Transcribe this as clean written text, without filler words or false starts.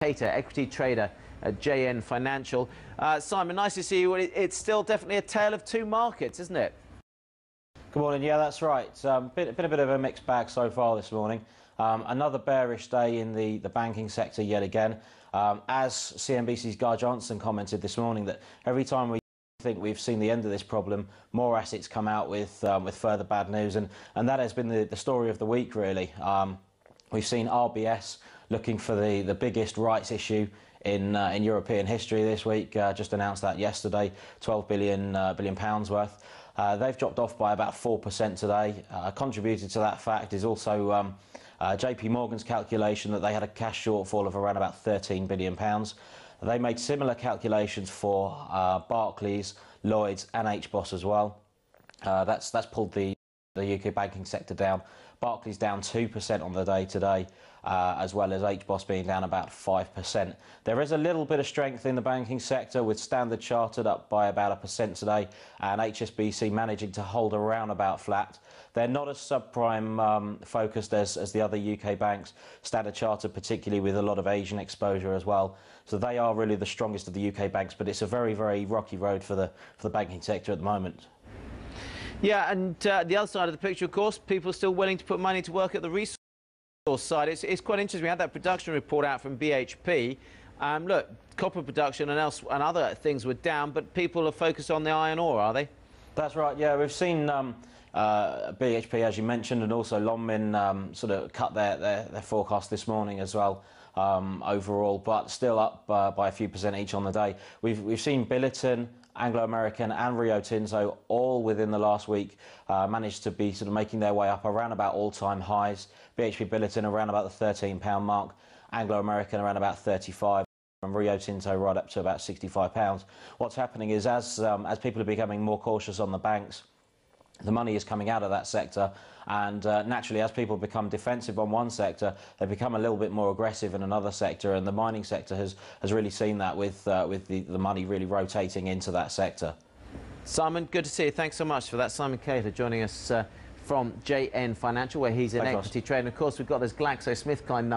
Cater, equity trader at JN Financial. Simon, nice to see you. It's still definitely a tale of two markets, isn't it? Good morning. Yeah, that's right. Been a bit of a mixed bag so far this morning. Another bearish day in the banking sector yet again. As CNBC's Guy Johnson commented this morning, that every time we think we've seen the end of this problem, more assets come out with further bad news, and that has been the story of the week, really. We've seen RBS looking for the biggest rights issue in European history this week. Just announced that yesterday, 12 billion pounds worth. They've dropped off by about 4% today. Contributed to that fact is also JP Morgan's calculation that they had a cash shortfall of around about 13 billion pounds. They made similar calculations for Barclays, Lloyds and HBOS as well. That's pulled the UK banking sector down. Barclays down 2% on the day today, as well as HBOS being down about 5%. There is a little bit of strength in the banking sector, with Standard Chartered up by about 1% today and HSBC managing to hold around about flat. They're not as subprime focused as the other UK banks, Standard Chartered particularly with a lot of Asian exposure as well. So they are really the strongest of the UK banks, but it's a very, very rocky road for the banking sector at the moment. Yeah, and the other side of the picture, of course, people are still willing to put money to work at the resource side. It's quite interesting. We had that production report out from BHP. Look, copper production and other things were down, but people are focused on the iron ore, are they? That's right, yeah. We've seen BHP, as you mentioned, and also Longmin sort of cut their forecast this morning as well, overall, but still up by a few percent each on the day. We've seen Billiton, Anglo American and Rio Tinto all within the last week managed to be sort of making their way up around about all-time highs. BHP Billiton around about the £13 mark, Anglo American around about 35, and Rio Tinto right up to about £65. What's happening is as people are becoming more cautious on the banks, the money is coming out of that sector, and naturally, as people become defensive on one sector, they become a little bit more aggressive in another sector, and the mining sector has really seen that with the money really rotating into that sector. Simon, good to see you. Thanks so much for that. Simon Cater joining us from JN Financial, where he's an equity trader. And of course, we've got this GlaxoSmithKline number.